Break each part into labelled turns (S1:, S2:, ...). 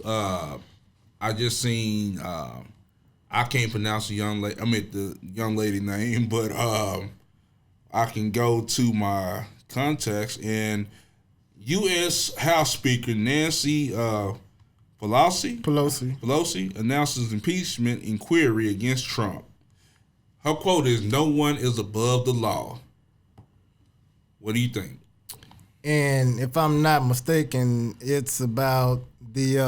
S1: I just seen. I can't pronounce the young lady. The young lady name, but I can go to my contacts and U.S. House Speaker Nancy Pelosi announces impeachment inquiry against Trump. Her quote is, "No one is above the law." What do you think?
S2: And if I'm not mistaken, it's about the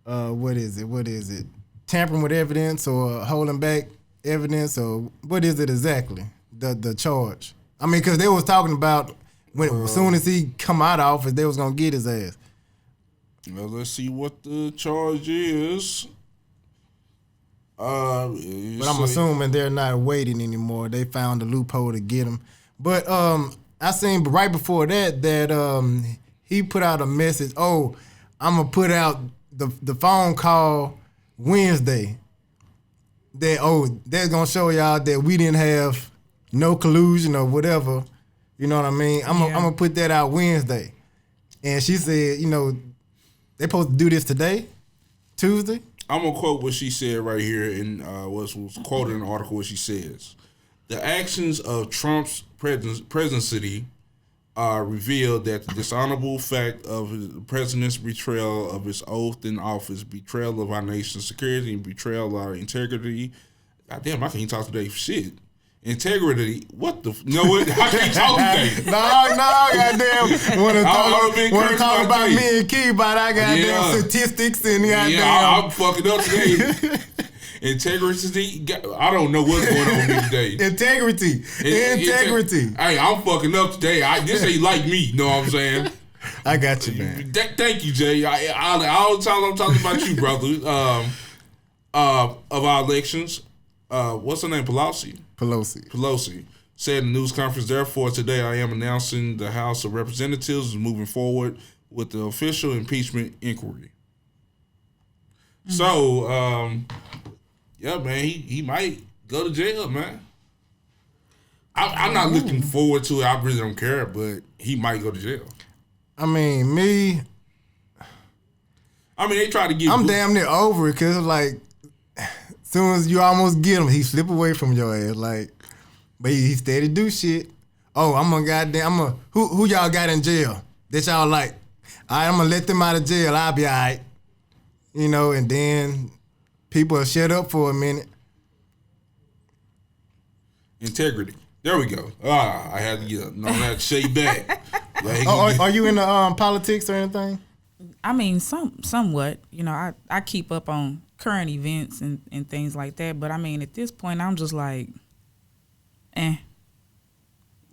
S2: what is it? Tampering with evidence or holding back evidence, or what is it exactly? The charge. I mean, because they was talking about as soon as he come out of office, they was gonna get his ass.
S1: Well, let's see what the charge is.
S2: But I'm assuming they're not waiting anymore. They found a loophole to get him. But I seen right before that he put out a message. Oh, I'm gonna put out the phone call Wednesday. They're gonna show y'all that we didn't have no collusion or whatever. You know what I mean? I'm gonna put that out Wednesday. And she said, they supposed to do this today, Tuesday.
S1: I'm gonna quote what she said right here, and was quoted in the article. What she says: "The actions of Trump's presidency revealed that the dishonorable fact of the president's betrayal of his oath in office, betrayal of our nation's security, and betrayal of our integrity." God damn, I can't talk today for shit. Integrity. What the? No, what? I can't talk today.
S2: No, goddamn. Want to talk about me and Key about our goddamn statistics and goddamn.
S1: Yeah, I'm fucking up today. Integrity. I don't know what's going on with me today.
S2: Integrity.
S1: Hey, I'm fucking up today. This ain't like me. You know what I'm saying?
S2: I got you, man.
S1: Thank you, Jay. All the time I'm talking about you, brother. Of our elections. What's her name? Pelosi said in a news conference, "Therefore, today I am announcing the House of Representatives is moving forward with the official impeachment inquiry." Mm-hmm. So, yeah, man, he might go to jail, man. I'm not looking forward to it. I really don't care, but he might go to jail.
S2: I mean,
S1: they try to get.
S2: I'm damn near over it because like. Soon as you almost get him, he slip away from your ass. But he steady do shit. Oh, who y'all got in jail that y'all like? All right, I'm gonna let them out of jail. I'll be all right. And then people will shut up for a minute.
S1: Integrity. There we go. I had to get that shake back.
S2: Are you into politics or anything?
S3: I mean, somewhat. I keep up on current events and things like that. But I mean, at this point, I'm just like,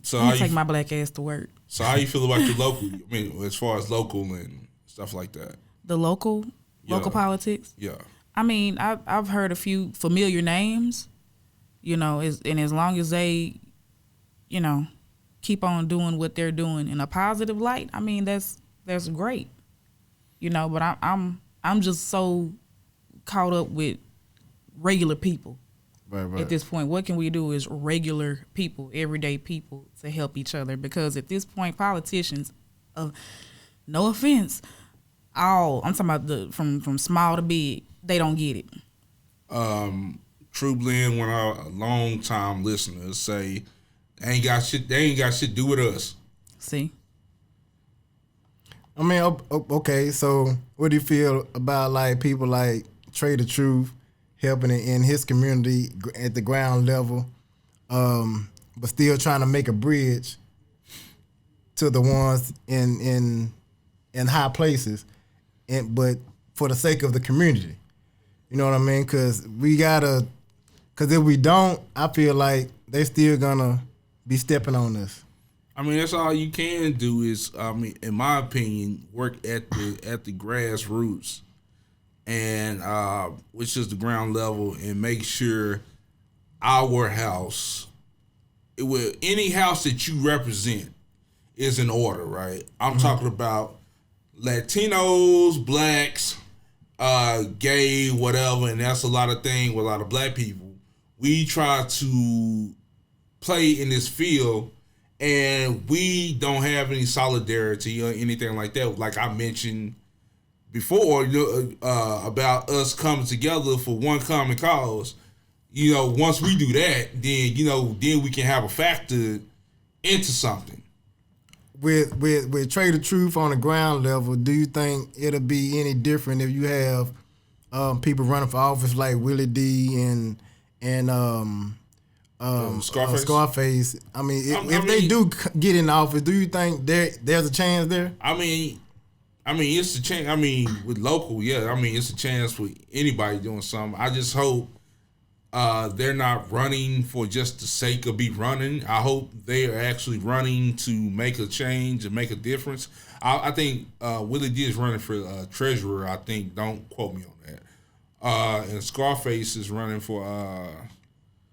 S1: So
S3: I'm gonna take my black ass to work.
S1: So how you feel about your local? I mean, as far as local and stuff like that.
S3: The local politics.
S1: Yeah.
S3: I mean, I've heard a few familiar names. And as long as they, keep on doing what they're doing in a positive light, I mean, that's great. But I'm just so caught up with regular people. Right. At this point, what can we do as regular people, everyday people, to help each other? Because at this point, politicians, no offense, I'm talking about from small to big, they don't get it.
S1: True Blend, one of our long time listeners, say they ain't got shit to do with us.
S3: See.
S2: I mean, okay, so what do you feel about like people like Trey the Truth helping in his community at the ground level, but still trying to make a bridge to the ones in high places, but for the sake of the community? You know what I mean? Because if we don't, I feel like they still gonna be stepping on us.
S1: I mean, that's all you can do is, in my opinion, work at the grassroots, and which is the ground level, and make sure our house, any house that you represent, is in order, right? I'm talking about Latinos, blacks, gay, whatever, and that's a lot of things with a lot of black people. We try to play in this field, and we don't have any solidarity or anything like that. Like I mentioned, before, about us coming together for one common cause. Once we do that, then we can have a factor into something.
S2: With Trade the Truth on the ground level, do you think it'll be any different if you have people running for office like Willie D and Scarface? I mean, if they do get in office, do you think there's a chance there?
S1: I mean, it's a chance. I mean, with local, yeah. I mean, it's a chance for anybody doing something. I just hope they're not running for just the sake of be running. I hope they are actually running to make a change and make a difference. I think Willie D is running for treasurer. I think. Don't quote me on that. And Scarface is running for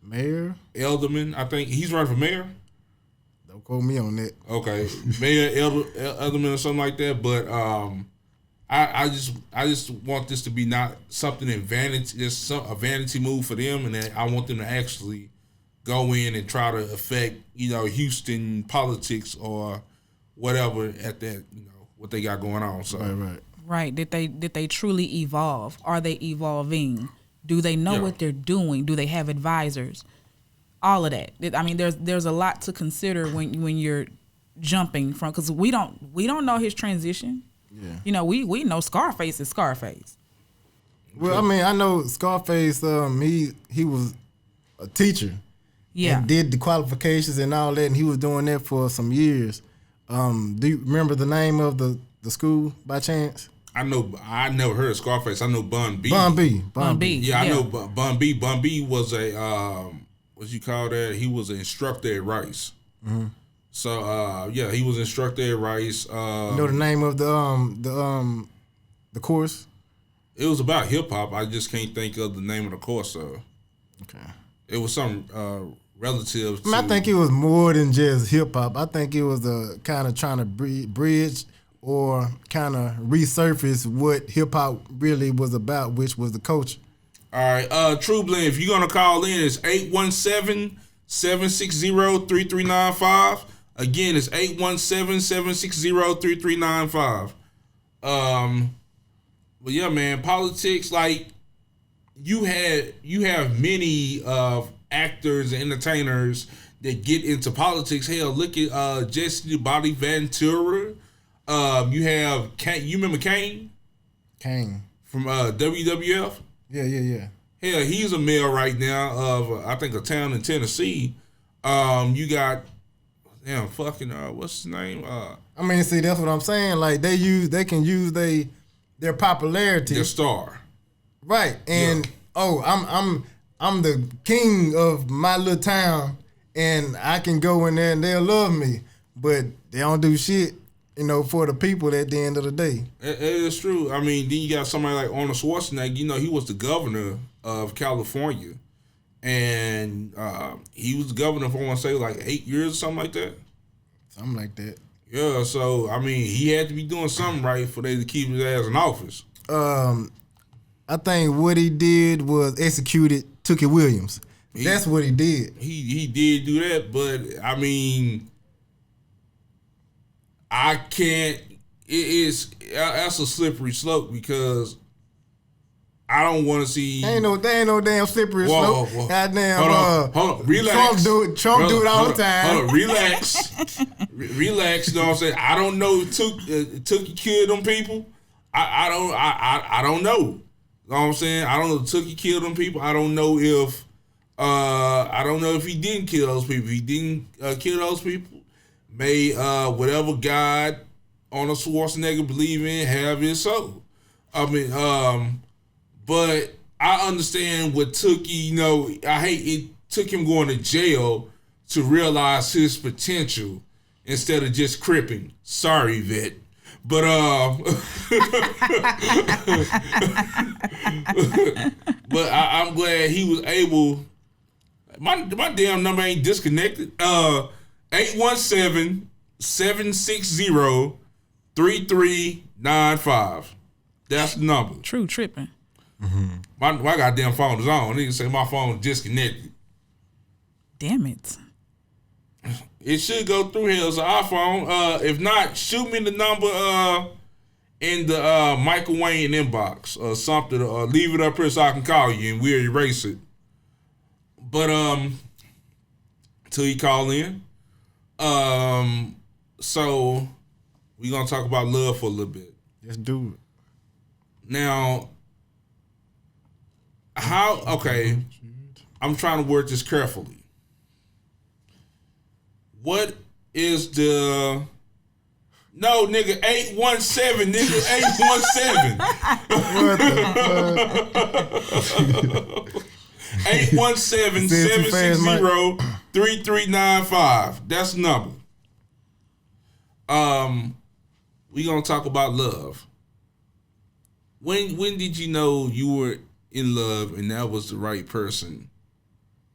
S2: mayor,
S1: alderman. I think he's running for mayor.
S2: Don't quote me on that.
S1: Okay, mayor, alderman, or something like that. But I just want this to be not something in vanity, just a vanity move for them, and that I want them to actually go in and try to affect, Houston politics or whatever at that, what they got going on. So
S3: right. Did they truly evolve? Are they evolving? Do they know what they're doing? Do they have advisors? All of that. I mean, there's a lot to consider when you're jumping from, because we don't know his transition. Yeah. We know Scarface is Scarface.
S2: Well, I mean, I know Scarface. He was a teacher.
S3: Yeah.
S2: And did the qualifications and all that, and he was doing that for some years. Do you remember the name of the school by chance?
S1: I know. I never heard of Scarface. I know Bun B.
S2: Bun B.
S1: Yeah, I know Bun B. Bun B was a what you call that? He was an instructor at Rice. Mm-hmm. So he was instructor at Rice.
S2: You know the name of the course?
S1: It was about hip hop. I just can't think of the name of the course. So
S2: okay,
S1: it was some relative.
S2: I think it was more than just hip hop. I think it was a kind of trying to bridge or kind of resurface what hip hop really was about, which was the culture.
S1: All right, True Blend. If you're gonna call in, it's 817-760-3395. Again, it's 817-760-3395. But yeah, man, politics, like you have many actors and entertainers that get into politics. Hell, look at Jesse the Body Ventura. You have Kane. You remember Kane?
S2: Kane
S1: from WWF.
S2: Yeah.
S1: Hell, he's a mayor right now of I think a town in Tennessee. You got what's his name?
S2: I mean, see, that's what I'm saying. Like they can use their popularity,
S1: their star,
S2: right? And I'm the king of my little town, and I can go in there and they'll love me, but they don't do shit, for the people at the end of the day.
S1: It is true. I mean, then you got somebody like Arnold Schwarzenegger. He was the governor of California. And he was the governor for, I want to say, like 8 years or something like that.
S2: Something like that.
S1: Yeah, so, I mean, he had to be doing something right for they to keep his ass in office.
S2: I think what he did was executed Tookie Williams. That's what he did.
S1: He did do that, but, I mean, I can't. That's a slippery slope because I don't want to see.
S2: There ain't no damn slippery slope.
S1: Whoa.
S2: Goddamn.
S1: Hold on. Relax.
S2: Trump do it all the time.
S1: Hold on. Relax. Relax. You know what I'm saying? I don't know if Tookie killed them people. I don't know. You know what I'm saying? I don't know if Tookie killed them people. I don't know if he didn't kill those people. If he didn't kill those people, may whatever God Arnold Schwarzenegger believe in have his soul. I mean, but I understand what Tookie, I hate it took him going to jail to realize his potential instead of just cripping. Sorry, Vet. But but I'm glad he was able. My damn number ain't disconnected. 817-760-3395. That's the number.
S3: True tripping.
S2: Mm-hmm.
S1: My goddamn phone is on. Niggas say my phone is disconnected.
S3: Damn it.
S1: It should go through here as an iPhone. If not, shoot me the number in the Michael Wayne inbox or something. Leave it up here so I can call you and we'll erase it. But till he call in. So we're gonna talk about love for a little bit.
S2: Let's do it.
S1: Now, okay, I'm trying to word this carefully. What is the... No, nigga, 817, nigga, 817.
S2: What the fuck?
S1: 817-760-3395. That's the number. We gonna talk about love. When did you know you were in love and that was the right person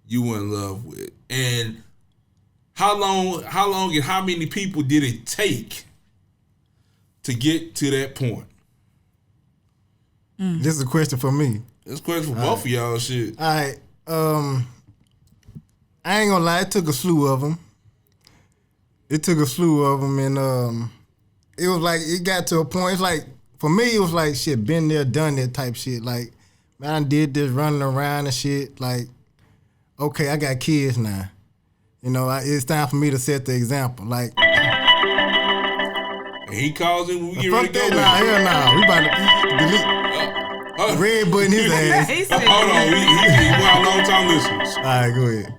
S1: you were in love with? And how long and how many people did it take to get to that point?
S2: This is a question for me.
S1: It's a question for both of y'all. Shit.
S2: All right. I ain't gonna lie. It took a slew of them. And it was like it got to a point. It's like for me, it was like shit. Been there, done that type shit. Like man, I did this running around and shit. Like okay, I got kids now. You know, it's time for me to set the example. Like.
S1: And he calls him when we get
S2: Fuck
S1: ready to go.
S2: that, hell nah. We about to delete. Red button his ass.
S1: Hold on, we want long time listeners.
S2: All right, go ahead.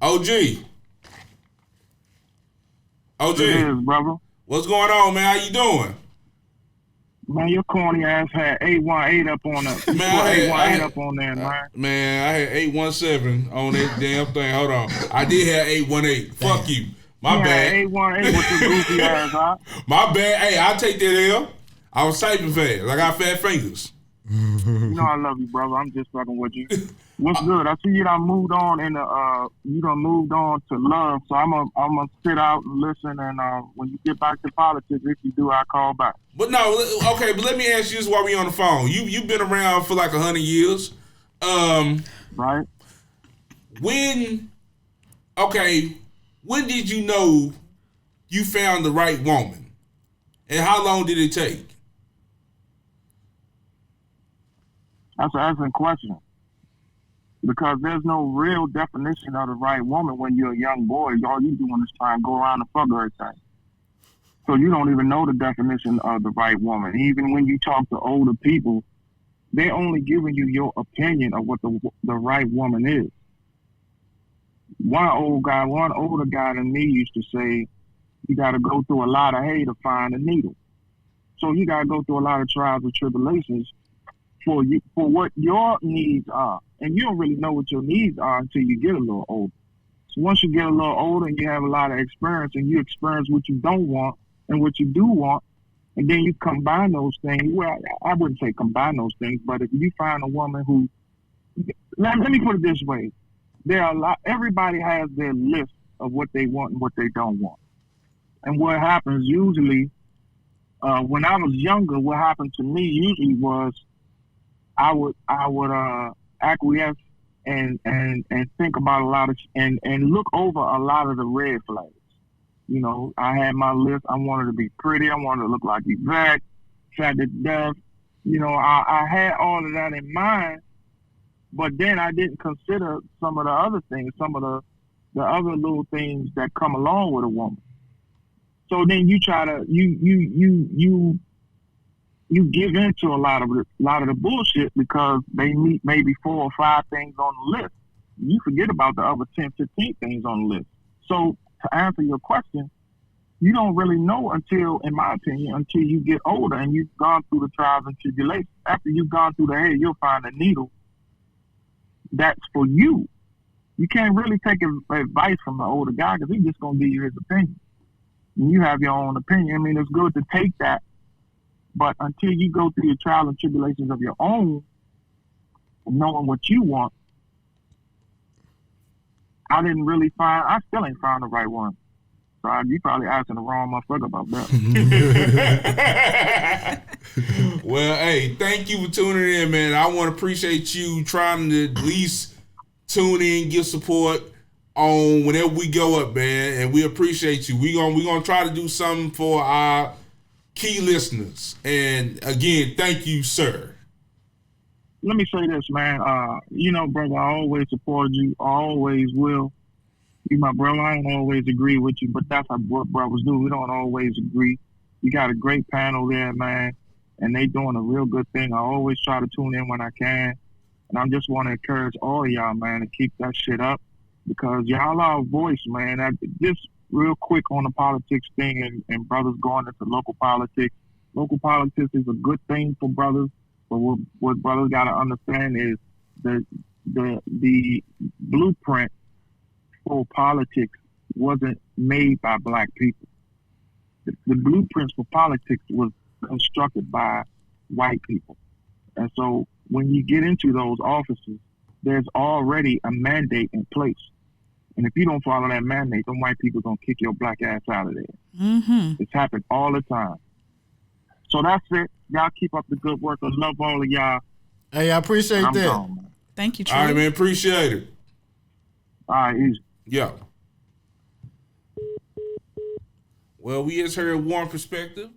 S1: OG.
S4: It is, brother.
S1: What's going on, man? How you doing?
S4: Man, your corny ass had 818 up on that.
S1: Man, I had
S4: up on there, man.
S1: Man, I had 817 on that damn thing. Hold on. I did have 818. Fuck you. My bad.
S4: 818 with the goofy ass, huh?
S1: My bad. Hey, I'll take that L. I was typing fast. I got fat fingers.
S4: You know I love you, brother. I'm just fucking with you. What's good? I see you done moved on moved on to love. So I'm gonna sit out and listen, and when you get back to politics, if you do, I'll call back.
S1: But no, okay, but let me ask you this while we on the phone. You've been around for like 100 years.
S4: Right.
S1: When did you know you found the right woman? And how long did it take?
S4: That's an excellent question. Because there's no real definition of the right woman when you're a young boy. All you doing is try and go around and fuck everything. So you don't even know the definition of the right woman. Even when you talk to older people, they're only giving you your opinion of what the right woman is. One older guy than me used to say, you got to go through a lot of hay to find a needle. So you got to go through a lot of trials and tribulations for what your needs are. And you don't really know what your needs are until you get a little older. So once you get a little older and you have a lot of experience and you experience what you don't want and what you do want, and then you combine those things. Well, I wouldn't say combine those things, but if you find a woman who, let me put it this way. Everybody has their list of what they want and what they don't want. And what happens usually, when I was younger, what happened to me usually was I would acquiesce and think about a lot of and look over a lot of the red flags. You know, I had my list. I wanted to be pretty. I wanted to look like Yvette, fat to death. You know, I had all of that in mind, but then I didn't consider some of the other things, some of the other little things that come along with a woman. So then you try to you give into a lot of the bullshit because they meet maybe 4 or 5 things on the list. You forget about the other 10, 15 things on the list. So to answer your question, you don't really know until, in my opinion, until you get older and you've gone through the trials and tribulations. After you've gone through the hay, you'll find a needle that's for you. You can't really take advice from the older guy because he's just going to give you his opinion. And you have your own opinion. I mean, it's good to take that, but until you go through your trials and tribulations of your own, knowing what you want, I still ain't found the right one. So you probably asking the wrong motherfucker about that.
S1: Well, hey, thank you for tuning in, man. I want to appreciate you trying to at least tune in, give support on whenever we go up, man. And we appreciate you. We're gonna try to do something for our key listeners. And again, thank you, sir.
S4: Let me say this, man. Brother, I always supported you. I always will. You my brother. I don't always agree with you, but that's how brothers do. We don't always agree. You got a great panel there, man, and they doing a real good thing. I always try to tune in when I can, and I just want to encourage all of y'all, man, to keep that shit up because y'all are a voice, man. Just real quick on the politics thing and brothers going into local politics. Local politics is a good thing for brothers, but what brothers got to understand is the blueprint for politics wasn't made by black people. The blueprints for politics was constructed by white people. And so when you get into those offices, there's already a mandate in place. And if you don't follow that mandate, them white people going to kick your black ass out of there.
S3: Mm-hmm.
S4: It's happened all the time. So that's it. Y'all keep up the good work. I love all of y'all.
S2: Hey, I appreciate that.
S4: Gone,
S3: thank you, Trey.
S1: All right, man. Appreciate it.
S4: All right, easy.
S1: Yeah. Well, we just heard one perspective.